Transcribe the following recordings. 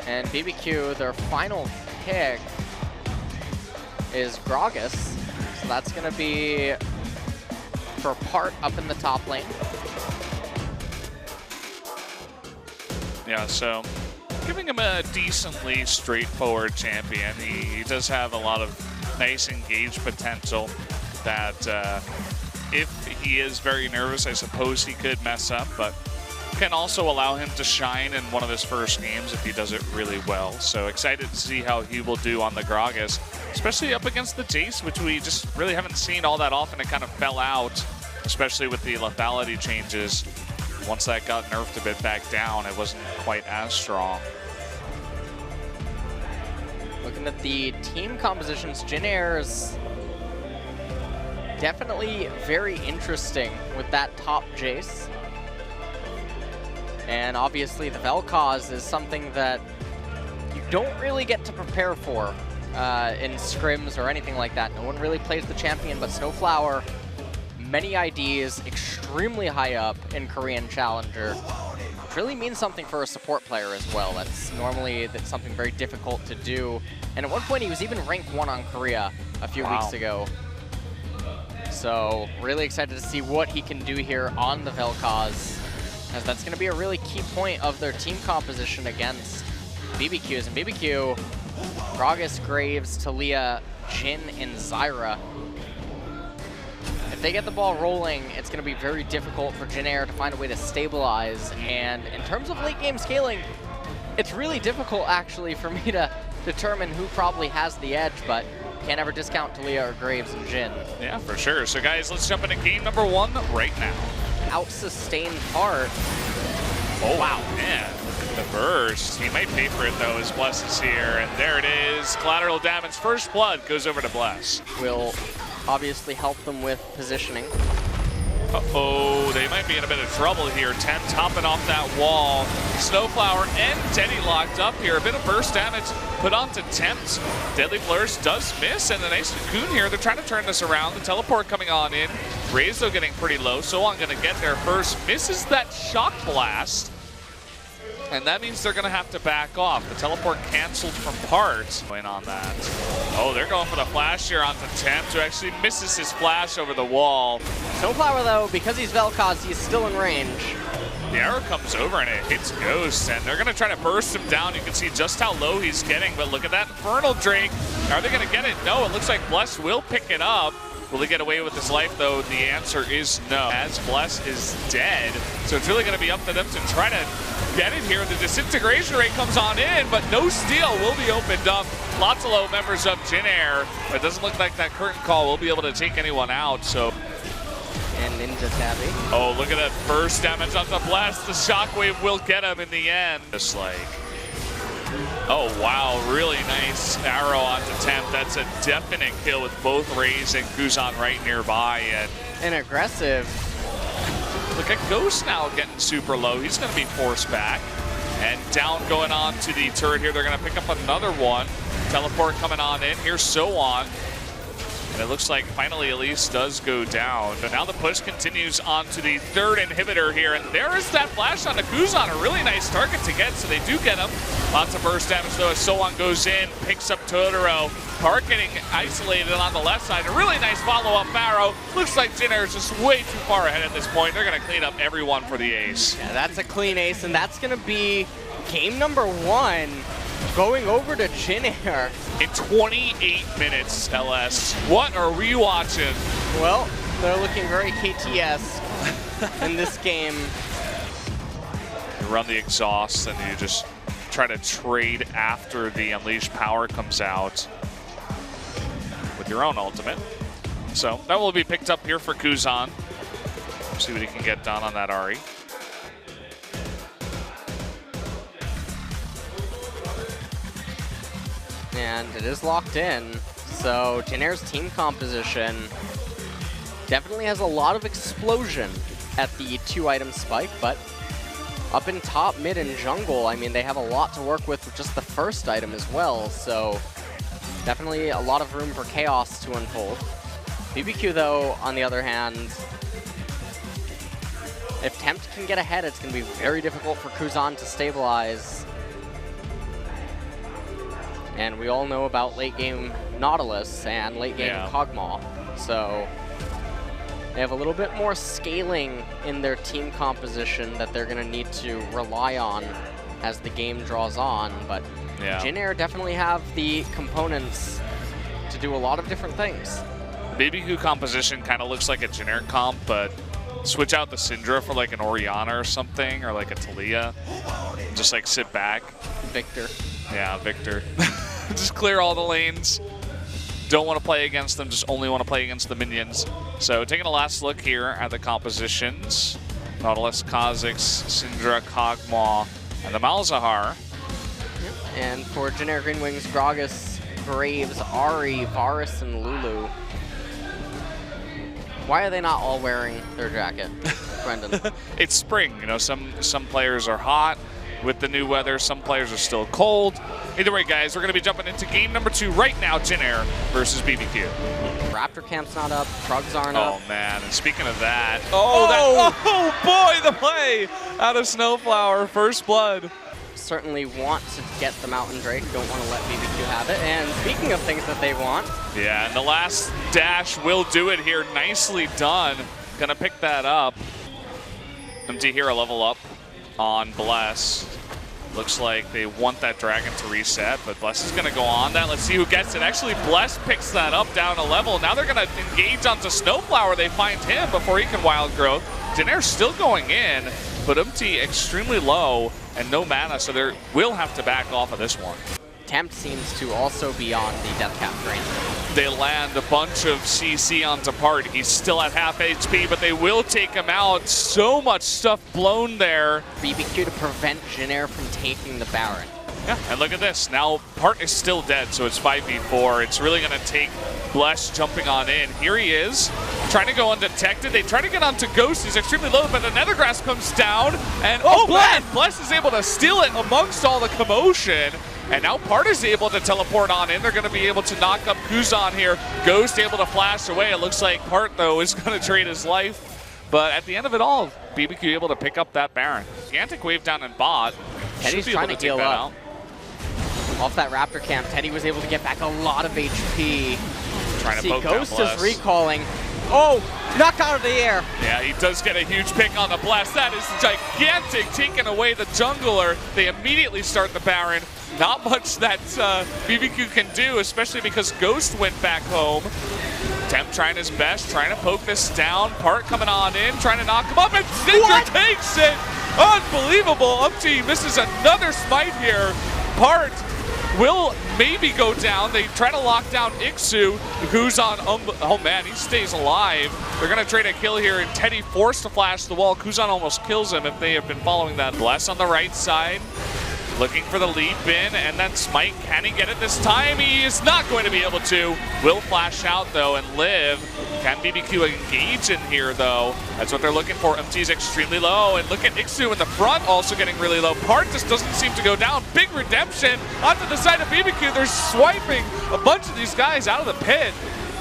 And BBQ, their final pick is Gragas. So that's going to be for Part up in the top lane. Yeah, so giving him a decently straightforward champion. He does have a lot of nice engage potential that if he is very nervous, I suppose he could mess up, but can also allow him to shine in one of his first games if he does it really well. So excited to see how he will do on the Gragas, especially up against the Jace, which we just really haven't seen all that often. It kind of fell out, especially with the lethality changes. Once that got nerfed a bit back down, it wasn't quite as strong. Looking at the team compositions, Jin Air's definitely very interesting with that top Jace. And obviously the Vel'Koz is something that you don't really get to prepare for in scrims or anything like that. No one really plays the champion, but Snowflower, many IDs, extremely high up in Korean Challenger. It really means something for a support player as well. That's something very difficult to do. And at one point he was even rank 1 on Korea a few weeks ago. So really excited to see what he can do here on the Vel'Koz, as that's going to be a really key point of their team composition against BBQs. And BBQ, Gragas, Graves, Talia, Jin, and Zyra. If they get the ball rolling, it's going to be very difficult for Jin Air to find a way to stabilize. And in terms of late game scaling, it's really difficult actually for me to determine who probably has the edge, but can't ever discount Talia or Graves and Jin. Yeah, for sure. So guys, let's jump into game number 1 right now. Out-sustained Part. Oh, wow, man. The burst. He might pay for it, though, as Bless is here. And there it is. Collateral damage. First blood goes over to Bless. Will obviously help them with positioning. Uh-oh, they might be in a bit of trouble here. Tempt topping off that wall. Snowflower and Teddy locked up here. A bit of burst damage put onto Tempt. Deadly Flourish does miss, and a nice cocoon here. They're trying to turn this around. The teleport coming on in. Raze, though, getting pretty low. Soan going to get there first. Misses that shock blast. And that means they're going to have to back off. The teleport canceled from Part. Going on that. Oh, they're going for the flash here onto Tempt, who actually misses his flash over the wall. Snowflower, though, because he's Vel'Koz, he's still in range. The arrow comes over and it hits Ghost, and they're going to try to burst him down. You can see just how low he's getting, but look at that Infernal Drake. Are they going to get it? No, it looks like Bless will pick it up. Will he get away with his life, though? The answer is no, as Bless is dead. So it's really going to be up to them to try to get it here. The disintegration rate comes on in, but no steal will be opened up. Lots of low members of Jin Air, but it doesn't look like that curtain call will be able to take anyone out. So. And Ninja Tabby. Oh, look at that burst damage on the Blast. The shockwave will get him in the end. Just like, oh wow, really nice arrow onto Tempt. That's a definite kill with both Raze and Guzan right nearby. And aggressive. Look at Ghost now getting super low. He's going to be forced back. And down going on to the turret here. They're going to pick up another one. Teleport coming on in. Here's Soan. And it looks like finally Elise does go down. But now the push continues on to the third inhibitor here. And there is that flash on the Guzan. A really nice target to get, so they do get him. Lots of burst damage though as Soan goes in, picks up Totoro. Park getting isolated on the left side. A really nice follow-up arrow. Looks like Jin Air is just way too far ahead at this point. They're going to clean up everyone for the ace. Yeah, that's a clean ace, and that's going to be game number 1. Going over to Jin Air. In 28 minutes, LS. What are we watching? Well, they're looking very KT-esque in this game. You run the exhaust and you just try to trade after the unleashed power comes out with your own ultimate. So that will be picked up here for Guzan. See what he can get done on that Ahri. And it is locked in, so Jin Air's team composition definitely has a lot of explosion at the 2-item spike, but up in top, mid, and jungle, I mean, they have a lot to work with just the first item as well, so definitely a lot of room for chaos to unfold. BBQ, though, on the other hand, if Tempt can get ahead, it's going to be very difficult for Guzan to stabilize. And we all know about late game Nautilus and late game Kog'Maw. So they have a little bit more scaling in their team composition that they're going to need to rely on as the game draws on. But Jin Air definitely have the components to do a lot of different things. BBQ composition kind of looks like a generic comp, but switch out the Syndra for like an Orianna or something, or like a Talia. Just like sit back. Victor. Yeah, Victor. Just clear all the lanes. Don't want to play against them, just only want to play against the minions. So taking a last look here at the compositions. Nautilus, Kha'Zix, Syndra, Kog'Maw, and the Malzahar. And for Jin Air Green Wings, Gragas, Graves, Ahri, Varus, and Lulu. Why are they not all wearing their jacket, Brendan? It's spring, you know, some players are hot with the new weather, some players are still cold. Either way, guys, we're going to be jumping into game number 2 right now, Jin Air versus BBQ. Raptor Camp's not up, Krugs aren't up. Oh, man, and speaking of that, oh boy, the play out of Snowflower, first blood. Certainly want to get the Mountain Drake, don't want to let BBQ have it. And speaking of things that they want. Yeah, and the last dash will do it here. Nicely done. Gonna pick that up. Empty here a level up on Bless. Looks like they want that Dragon to reset, but Bless is gonna go on that. Let's see who gets it. Actually, Bless picks that up down a level. Now they're gonna engage onto Snowflower. They find him before he can Wild Growth. Jin Air's still going in, but Empty extremely low and no mana, so they will have to back off of this one. Tempt seems to also be on the Death Cap train. They land a bunch of CC onto Part. He's still at half HP, but they will take him out. So much stuff blown there. BBQ to prevent Jin Air from taking the Baron. Yeah, and look at this. Now Part is still dead, so it's 5v4. It's really going to take Bless jumping on in. Here he is, trying to go undetected. They try to get onto Ghost. He's extremely low, but the Nethergrass comes down, and Bless is able to steal it amongst all the commotion. And now Part is able to teleport on in. They're going to be able to knock up Kuzan here. Ghost able to flash away. It looks like Part, though, is going to trade his life. But at the end of it all, BBQ able to pick up that Baron. Gigantic wave down in bot. Teddy's trying to heal up. Off that Raptor Camp, Teddy was able to get back a lot of HP. Trying to poke Ghost down is recalling. Oh, knocked out of the air. Yeah, he does get a huge pick on the Blast. That is gigantic, taking away the jungler. They immediately start the Baron. Not much that BBQ can do, especially because Ghost went back home. Tempt trying his best, trying to poke this down. Part coming on in, trying to knock him up, and Syndra takes it! Unbelievable! Upti misses another smite here. Part will maybe go down. They try to lock down Ixu, who's on, oh man, he stays alive. They're gonna trade a kill here, and Teddy forced to flash the wall. Kuzan almost kills him if they have been following that. Bless on the right side, looking for the leap in, and then Smite, can he get it this time? He is not going to be able to. Will flash out though and live. Can BBQ engage in here though? That's what they're looking for. MT's extremely low, and look at Ixu in the front also getting really low. Part just doesn't seem to go down. Big redemption onto the side of BBQ. They're swiping a bunch of these guys out of the pit.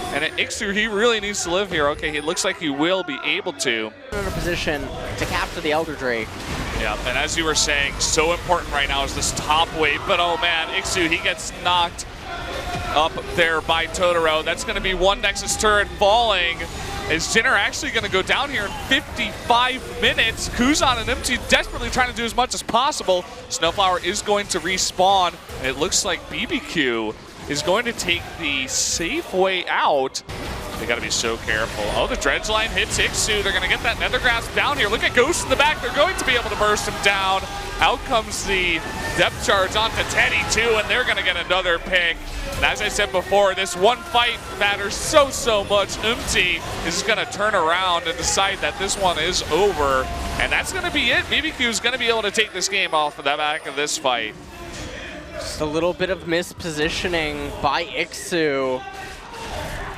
And at Ixu, he really needs to live here. Okay, it looks like he will be able to. In a position to capture the Elder Drake. Yeah, and as you were saying, so important right now is this top wave. But oh man, Ixu, he gets knocked up there by Totoro. That's going to be one Nexus turret falling. Is Jin Air actually going to go down here in 55 minutes? Kuzan and MT desperately trying to do as much as possible. Snowflower is going to respawn. And it looks like BBQ is going to take the safe way out. They got to be so careful. Oh, the dredge line hits Ixu. They're going to get that Nethergrass down here. Look at Ghost in the back. They're going to be able to burst him down. Out comes the depth charge onto Teddy too, and they're going to get another pick. And as I said before, this one fight matters so much. Umti is going to turn around and decide that this one is over. And that's going to be it. BBQ is going to be able to take this game off of the back of this fight. Just a little bit of mispositioning by Ixu.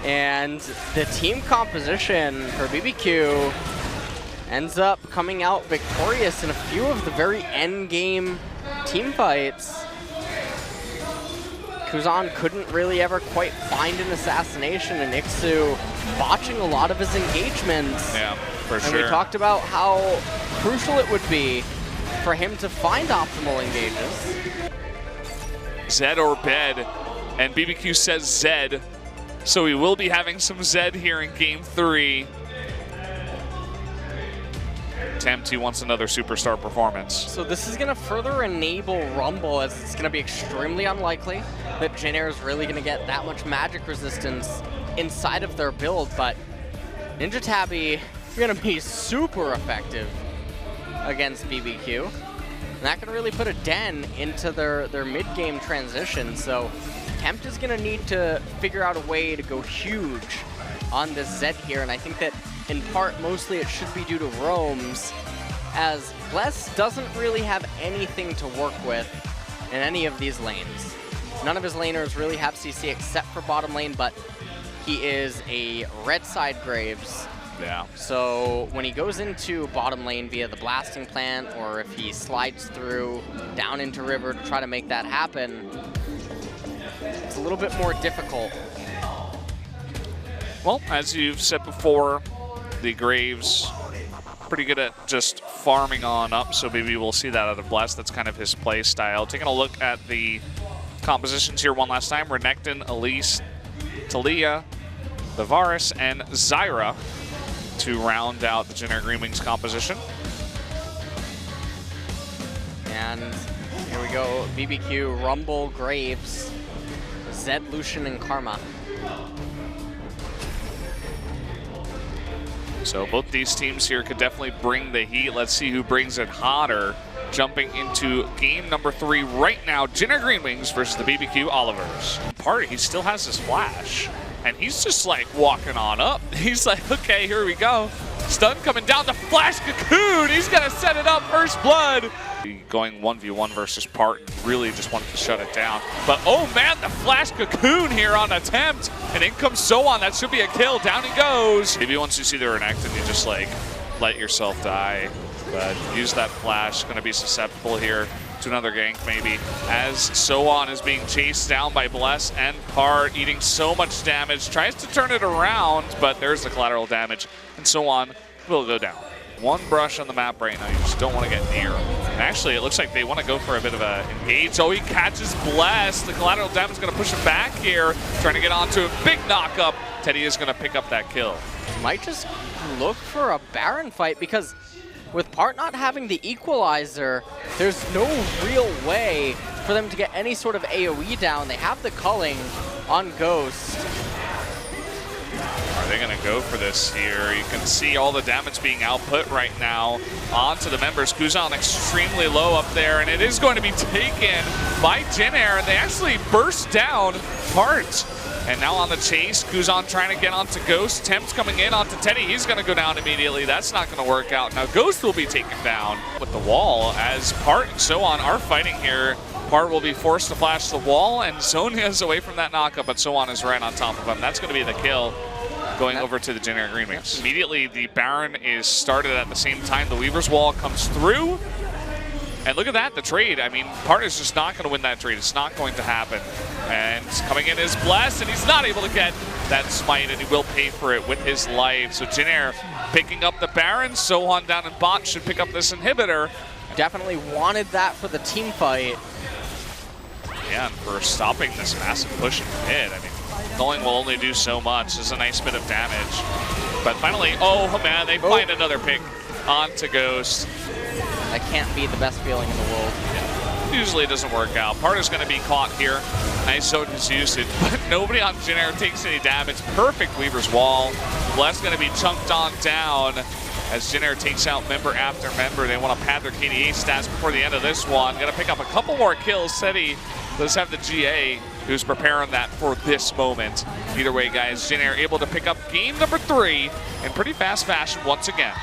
And the team composition for BBQ ends up coming out victorious in a few of the very end game team fights. Kuzan couldn't really ever quite find an assassination, and Ixu botching a lot of his engagements. Yeah, for sure. And we talked about how crucial it would be for him to find optimal engages. Zed or bed, and BBQ says Zed, so we will be having some Zed here in Game 3. Tempt, he wants another superstar performance. So this is going to further enable Rumble, as it's going to be extremely unlikely that Jinair is really going to get that much magic resistance inside of their build, but Ninja Tabby are going to be super effective against BBQ. And that can really put a dent into their mid-game transition. So Tempt is going to need to figure out a way to go huge on this Zed here, and I think that in part, mostly it should be due to roams, as Bless doesn't really have anything to work with in any of these lanes. None of his laners really have CC except for bottom lane, but he is a red side Graves. Yeah. So when he goes into bottom lane via the blasting plant, or if he slides through down into river to try to make that happen, it's a little bit more difficult. Well, as you've said before, the Graves pretty good at just farming on up, so maybe we'll see that out of Bless. That's kind of his play style. Taking a look at the compositions here one last time. Renekton, Elise, Talia, Vivaris, and Zyra to round out the Jinair Green Wings composition. And here we go, BBQ, Rumble, Graves, Zed, Lucian, and Karma. So both these teams here could definitely bring the heat. Let's see who brings it hotter. Jumping into game number 3 right now, Jinair Green Wings versus the BBQ Olivers. Part, he still has his flash, and he's just like walking on up. He's like, okay, here we go. Stun coming down, the flash cocoon. He's gonna set it up, first blood. Going 1v1 versus Part, really just wanted to shut it down. But oh man, the flash cocoon here on Tempt, and in comes Soan. That should be a kill. Down he goes. Maybe once you see the Renekton, you just like let yourself die. But use that flash. Going to be susceptible here to another gank maybe, as Soan is being chased down by Bless and Part, eating so much damage. Tries to turn it around, but there's the collateral damage, and Soan will go down. One brush on the map right now, you just don't want to get near. And actually, it looks like they want to go for a bit of a engage. Oh, he catches Bless. The collateral damage is going to push him back here, trying to get onto a big knock-up. Teddy is going to pick up that kill. Might just look for a Baron fight, because with Part not having the equalizer, there's no real way for them to get any sort of AoE down. They have the culling on Ghost. Are they going to go for this here? You can see all the damage being output right now onto the members. Kuzan extremely low up there, and it is going to be taken by Jinair, and they actually burst down Part. And now on the chase, Kuzan trying to get onto Ghost. Tempt coming in onto Teddy. He's going to go down immediately. That's not going to work out. Now Ghost will be taken down with the wall, as Part and Soan are fighting here. Part will be forced to flash the wall, and Zonia's away from that knockup, but Soan is right on top of him. That's going to be the kill, going over to the Jinair Green Wings. Immediately, the Baron is started at the same time. The Weaver's Wall comes through. And look at that, the trade. I mean, Part is just not going to win that trade. It's not going to happen. And coming in is Bless, and he's not able to get that smite, and he will pay for it with his life. So Jinair picking up the Baron. Sohan down in bot should pick up this inhibitor. Definitely wanted that for the team fight. Yeah, and for stopping this massive push in mid. I mean, Culling will only do so much. This is a nice bit of damage. But finally, oh man, they find another pick onto Ghost. That can't be the best feeling in the world. Yeah. Usually it doesn't work out. Part is going to be caught here. Nice Soda's usage, but nobody on Jinair takes any damage. Perfect Weaver's Wall. Bless going to be chunked on down as Jinair takes out member after member. They want to pad their KDA stats before the end of this one. Going to pick up a couple more kills. Seti does have the GA, who's preparing that for this moment. Either way, guys, Jinair able to pick up game number 3 in pretty fast fashion once again.